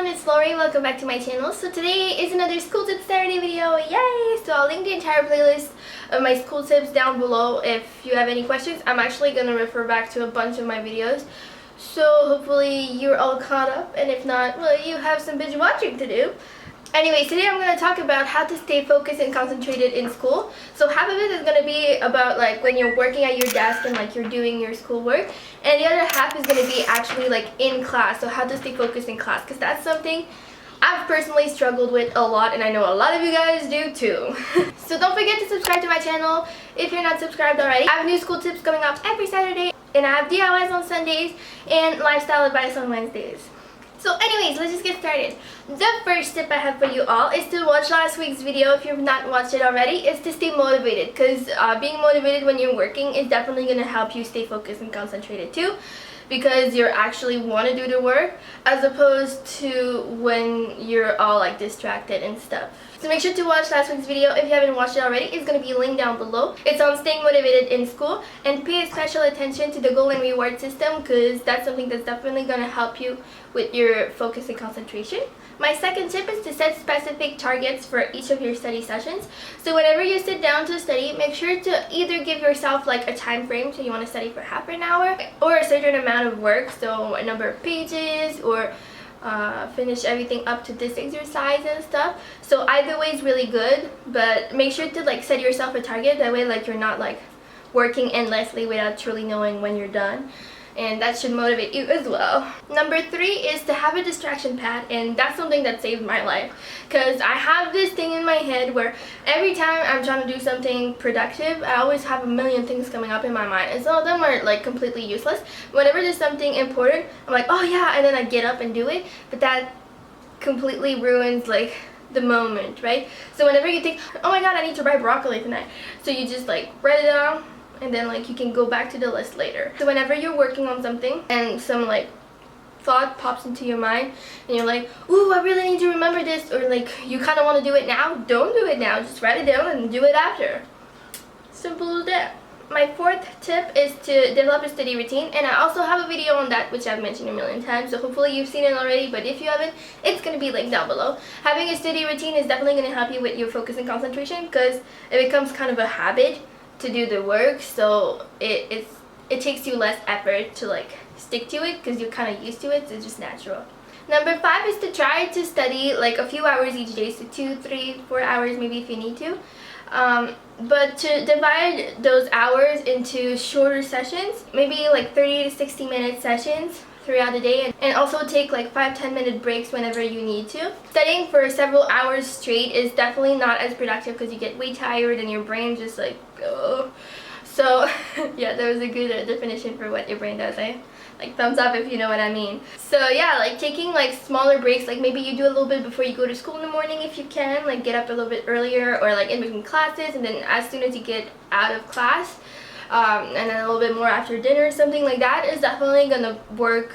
everyone, it's Laurie. Welcome back to my channel. So today is another school tips Saturday video. Yay! So I'll link the entire playlist of my school tips down below if you have any questions. I'm actually going to refer back to a bunch of my videos. So hopefully you're all caught up, and if not, well, you have some binge watching to do. Anyways, today I'm going to talk about how to stay focused and concentrated in school. So half of it is going to be about like when you're working at your desk and like you're doing your schoolwork, and the other half is going to be actually like in class, so how to stay focused in class, because that's something I've personally struggled with a lot, and I know a lot of you guys do too. So don't forget to subscribe to my channel if you're not subscribed already. I have new school tips coming up every Saturday, and I have DIYs on Sundays and lifestyle advice on Wednesdays. So anyways, let's just get started. The first tip I have for you all is to watch last week's video if you've not watched it already. Is to stay motivated, because being motivated when you're working is definitely going to help you stay focused and concentrated too, because you actually want to do the work as opposed to when you're all like distracted and stuff. So make sure to watch last week's video if you haven't watched it already. It's going to be linked down below. It's on staying motivated in school, and pay special attention to the goal and reward system, because that's something that's definitely going to help you with your focus and concentration. My second tip is to set specific targets for each of your study sessions. So whenever you sit down to study, make sure to either give yourself like a time frame, so you want to study for half an hour, or a certain amount of work, so a number of pages, or finish everything up to this exercise and stuff. So either way is really good, but make sure to like set yourself a target. That way like you're not like working endlessly without truly knowing when you're done, and that should motivate you as well. Number 3 is to have a distraction pad, and that's something that saved my life, because I have this thing in my head where every time I'm trying to do something productive, I always have a million things coming up in my mind, and some of them are like completely useless. Whenever there's something important, I'm like, oh yeah, and then I get up and do it, but that completely ruins like the moment, right? So whenever you think, oh my god, I need to buy broccoli tonight, so you just like write it down, and then like you can go back to the list later. So whenever you're working on something and some like thought pops into your mind and you're like, ooh, I really need to remember this, or like you kind of want to do it now, don't do it now, just write it down and do it after. Simple as that. My fourth tip is to develop a study routine, and I also have a video on that which I've mentioned a million times, so hopefully you've seen it already, but if you haven't, it's going to be linked down below. Having a study routine is definitely going to help you with your focus and concentration, because it becomes kind of a habit to do the work, so it takes you less effort to like stick to it, because you're kind of used to it, so it's just natural. Number 5 is to try to study like a few hours each day, so 2, 3, 4 hours maybe if you need to, but to divide those hours into shorter sessions, maybe like 30 to 60 minute sessions throughout the day, and also take like 5-10 minute breaks whenever you need to. Studying for several hours straight is definitely not as productive, because you get way tired and your brain just like so yeah, that was a good definition for what your brain does, eh? Like thumbs up if you know what I mean. So yeah, like taking like smaller breaks, like maybe you do a little bit before you go to school in the morning if you can, like get up a little bit earlier, or like in between classes, and then as soon as you get out of class, and then a little bit more after dinner or something like that, is definitely gonna work.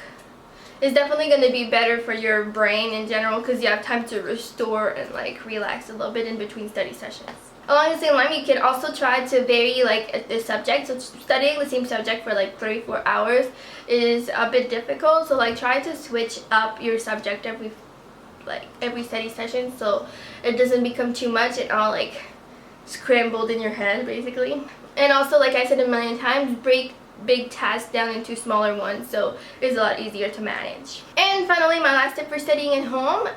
It's definitely gonna be better for your brain in general, because you have time to restore and like relax a little bit in between study sessions. Along the same line, you can also try to vary like the subject. So studying the same subject for like 3-4 hours is a bit difficult, so like try to switch up your subject every study session, so it doesn't become too much and all like scrambled in your head basically. And also, like I said a million times, break big tasks down into smaller ones, so it's a lot easier to manage. And finally, my last tip for studying at home,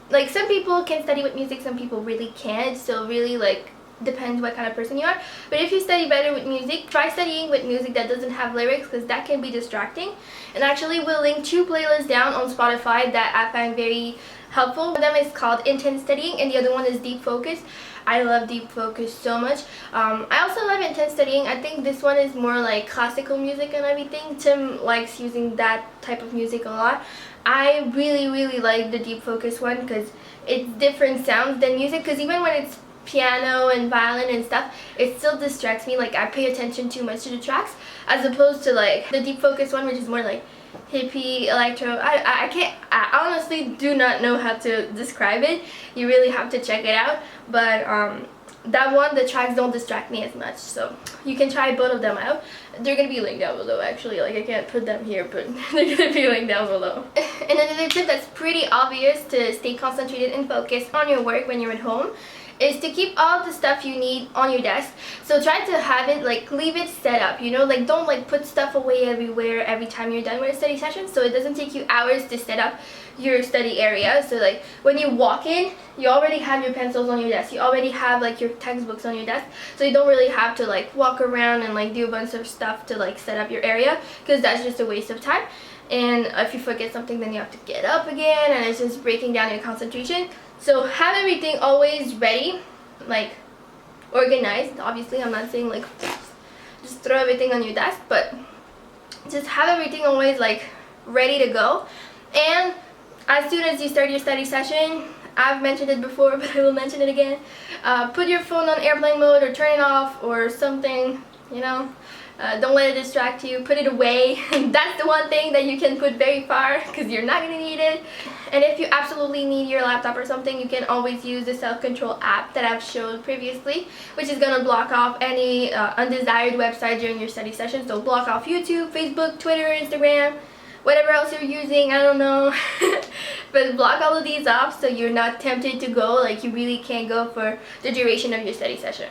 like some people can study with music, some people really can't, so really like depends what kind of person you are. But if you study better with music, try studying with music that doesn't have lyrics, because that can be distracting. And actually we'll link 2 playlists down on Spotify that I find very helpful. One of them is called Intense Studying, and the other one is Deep Focus. I love Deep Focus so much. I also love Intense Studying. I think this one is more like classical music and everything. Tim likes using that type of music a lot. I really like the Deep Focus one, because it's different sounds than music, because even when it's piano and violin and stuff, it still distracts me. Like I pay attention too much to the tracks, as opposed to like the Deep Focus one, which is more like hippie electro. I honestly do not know how to describe it. You really have to check it out, but that one, the tracks don't distract me as much, so you can try both of them out. They're gonna be linked down below actually, like I can't put them here, but they're gonna be linked down below. And another tip that's pretty obvious to stay concentrated and focused on your work when you're at home is to keep all the stuff you need on your desk. So try to have it, like, leave it set up, you know, like don't like put stuff away everywhere every time you're done with a study session, so it doesn't take you hours to set up your study area. So like when you walk in, you already have your pencils on your desk, you already have like your textbooks on your desk, so you don't really have to like walk around and like do a bunch of stuff to like set up your area, because that's just a waste of time. And if you forget something, then you have to get up again, and it's just breaking down your concentration. So have everything always ready, like organized. Obviously, I'm not saying like just throw everything on your desk, but just have everything always like ready to go. And as soon as you start your study session, I've mentioned it before, but I will mention it again, put your phone on airplane mode or turn it off or something, you know. Don't let it distract you. Put it away. That's the one thing that you can put very far, because you're not going to need it. And if you absolutely need your laptop or something, you can always use the self-control app that I've showed previously, which is going to block off any undesired website during your study session. So block off YouTube, Facebook, Twitter, Instagram, whatever else you're using, I don't know. But block all of these off so you're not tempted to go, like you really can't go for the duration of your study session.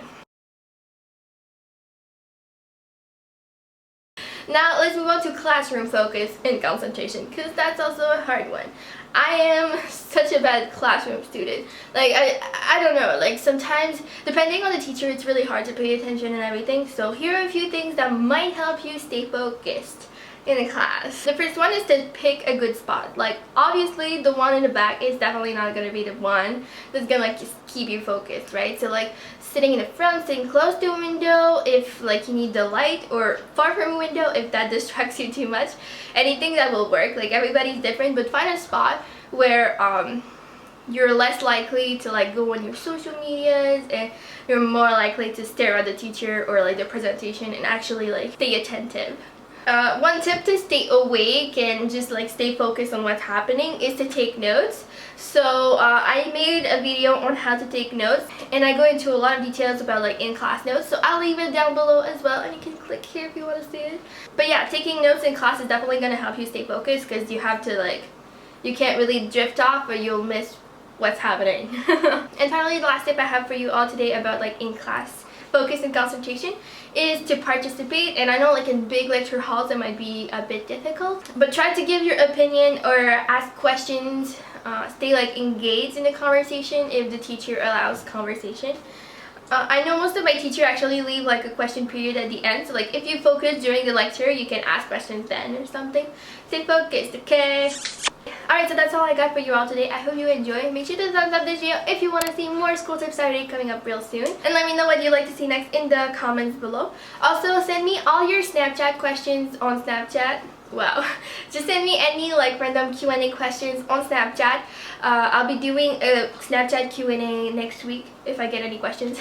Now let's move on to classroom focus and concentration, because that's also a hard one. I am such a bad classroom student. Like I don't know, like sometimes depending on the teacher it's really hard to pay attention and everything. So here are a few things that might help you stay focused in a class. The first one is to pick a good spot. Like obviously the one in the back is definitely not going to be the one that's gonna like just keep you focused, right? So like sitting in the front, sitting close to a window if like you need the light, or far from a window if that distracts you too much. Anything that will work. Like everybody's different, but find a spot where you're less likely to like go on your social medias, and you're more likely to stare at the teacher or like the presentation and actually like stay attentive. One tip to stay awake and just like stay focused on what's happening is to take notes. So I made a video on how to take notes, and I go into a lot of details about like in-class notes, so I'll leave it down below as well, and you can click here if you want to see it. But yeah, taking notes in class is definitely going to help you stay focused, because you have to like, you can't really drift off or you'll miss what's happening. And finally, the last tip I have for you all today about like in-class focus and concentration is to participate. And I know like in big lecture halls it might be a bit difficult, but try to give your opinion or ask questions. Stay like engaged in the conversation if the teacher allows conversation. I know most of my teachers actually leave like a question period at the end, so like if you focus during the lecture you can ask questions then or something. Stay focused, okay? Alright, so that's all I got for you all today. I hope you enjoy. Make sure to thumbs up this video if you want to see more School Tips Saturday coming up real soon. And let me know what you'd like to see next in the comments below. Also, send me all your Snapchat questions on Snapchat. Wow. Just send me any like random Q&A questions on Snapchat. I'll be doing a Snapchat Q&A next week if I get any questions.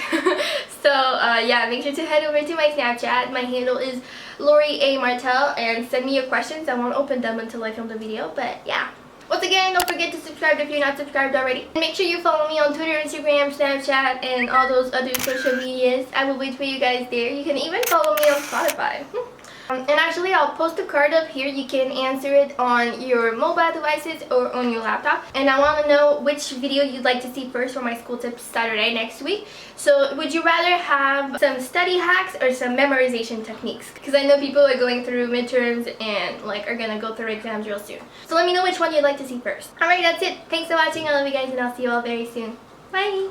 So yeah, make sure to head over to my Snapchat. My handle is laurieamartel, and send me your questions. I won't open them until I film the video, but yeah. Once again, don't forget to subscribe if you're not subscribed already. And make sure you follow me on Twitter, Instagram, Snapchat, and all those other social medias. I will wait for you guys there. You can even follow me on Spotify. And actually, I'll post a card up here. You can answer it on your mobile devices or on your laptop. And I want to know which video you'd like to see first for my School Tips Saturday next week. So would you rather have some study hacks or some memorization techniques? Because I know people are going through midterms and like are gonna go through exams real soon. So let me know which one you'd like to see first. Alright, that's it. Thanks for watching. I love you guys, and I'll see you all very soon. Bye!